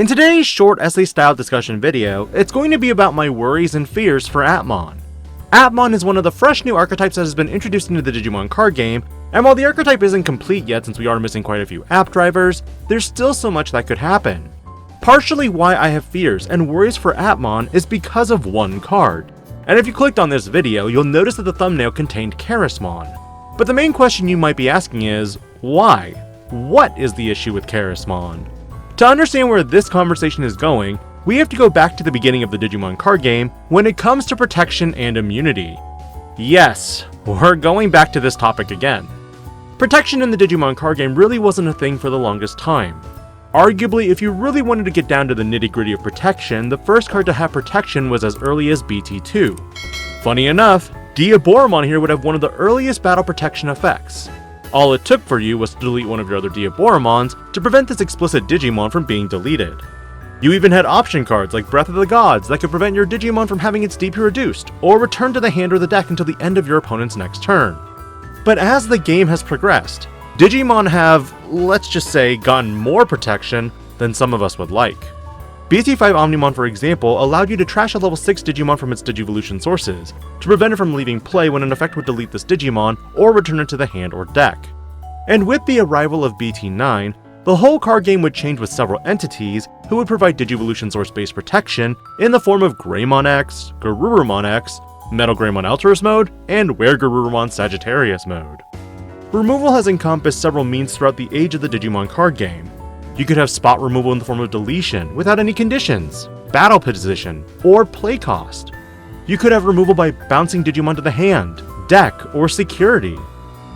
In today's short essay-style discussion video, it's going to be about my worries and fears for Appmon. Appmon is one of the fresh new archetypes that has been introduced into the Digimon card game, and while the archetype isn't complete yet since we are missing quite a few app drivers, there's still so much that could happen. Partially why I have fears and worries for Appmon is because of one card. And if you clicked on this video, you'll notice that the thumbnail contained charismon. But the main question you might be asking is, why? What is the issue with charismon? To understand where this conversation is going, we have to go back to the beginning of the Digimon card game when it comes to protection and immunity. Yes, we're going back to this topic again. Protection in the Digimon card game really wasn't a thing for the longest time. Arguably, if you really wanted to get down to the nitty-gritty of protection, the first card to have protection was as early as BT2. Funny enough, Diaboromon here would have one of the earliest battle protection effects. All it took for you was to delete one of your other Diaboromons to prevent this explicit Digimon from being deleted. You even had option cards like Breath of the Gods that could prevent your Digimon from having its DP reduced, or return to the hand or the deck until the end of your opponent's next turn. But as the game has progressed, Digimon have, let's just say, gotten more protection than some of us would like. BT5 Omnimon, for example, allowed you to trash a level 6 Digimon from its Digivolution sources, to prevent it from leaving play when an effect would delete this Digimon or return it to the hand or deck. And with the arrival of BT9, the whole card game would change with several entities who would provide Digivolution source-based protection in the form of Greymon X, Garurumon X, Metal Greymon Alterous mode, and Were-Garurumon Sagittarius mode. Removal has encompassed several means throughout the age of the Digimon card game. You could have spot removal in the form of deletion without any conditions, battle position, or play cost. You could have removal by bouncing Digimon to the hand, deck, or security.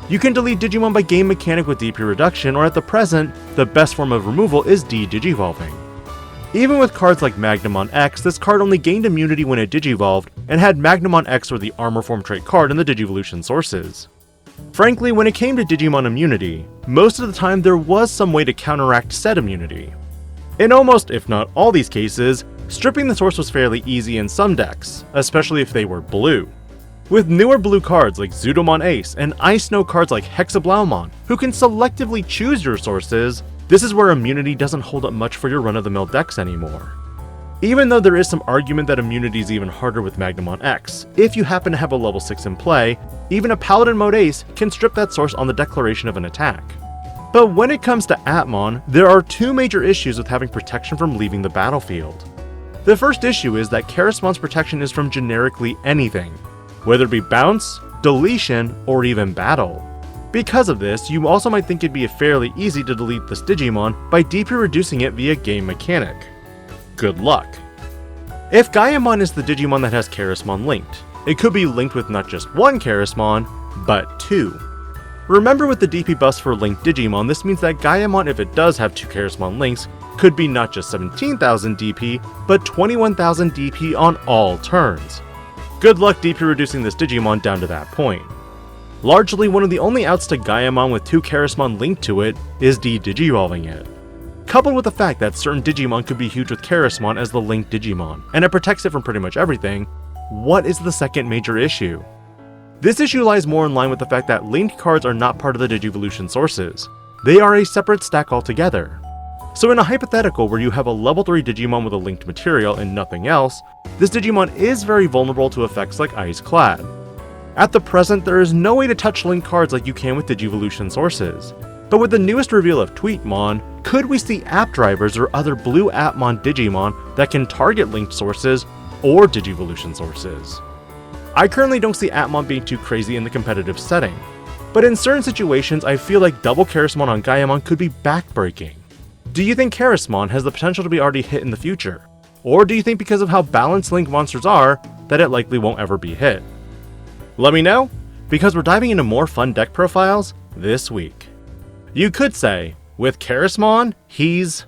You can delete Digimon by game mechanic with DP reduction, or at the present, the best form of removal is de-digivolving. Even with cards like Magnamon X, this card only gained immunity when it digivolved, and had Magnamon X or the Armor Form trait card in the Digivolution sources. Frankly, when it came to Digimon immunity, most of the time there was some way to counteract said immunity. In almost, if not all these cases, stripping the source was fairly easy in some decks, especially if they were blue. With newer blue cards like Zudomon Ace and Ice Snow cards like Hexablaumon, who can selectively choose your sources, this is where immunity doesn't hold up much for your run-of-the-mill decks anymore. Even though there is some argument that immunity is even harder with Magnamon X, if you happen to have a level 6 in play, even a Paladin mode Ace can strip that source on the declaration of an attack. But when it comes to Appmon, there are two major issues with having protection from leaving the battlefield. The first issue is that charismon's protection is from generically anything, whether it be bounce, deletion, or even battle. Because of this, you also might think it'd be fairly easy to delete this Digimon by DP reducing it via game mechanic. Good luck. If Gaiamon is the Digimon that has charismon linked, it could be linked with not just one charismon, but two. Remember, with the DP buffs for linked Digimon, this means that Gaiamon, if it does have two charismon links, could be not just 17,000 DP, but 21,000 DP on all turns. Good luck DP reducing this Digimon down to that point. Largely, one of the only outs to Gaiamon with two charismon linked to it is de-digivolving it. Coupled with the fact that certain Digimon could be huge with charismon as the linked Digimon, and it protects it from pretty much everything, what is the second major issue? This issue lies more in line with the fact that linked cards are not part of the Digivolution sources. They are a separate stack altogether. So in a hypothetical where you have a level 3 Digimon with a linked material and nothing else, this Digimon is very vulnerable to effects like Ice Clad. At the present, there is no way to touch linked cards like you can with Digivolution sources. But with the newest reveal of Tweetmon, could we see app drivers or other blue Appmon Digimon that can target linked sources or Digivolution sources? I currently don't see Appmon being too crazy in the competitive setting, but in certain situations I feel like double charismon on Gaiamon could be backbreaking. Do you think charismon has the potential to be already hit in the future? Or do you think because of how balanced linked monsters are, that it likely won't ever be hit? Let me know, because we're diving into more fun deck profiles this week. You could say, with charismon, he's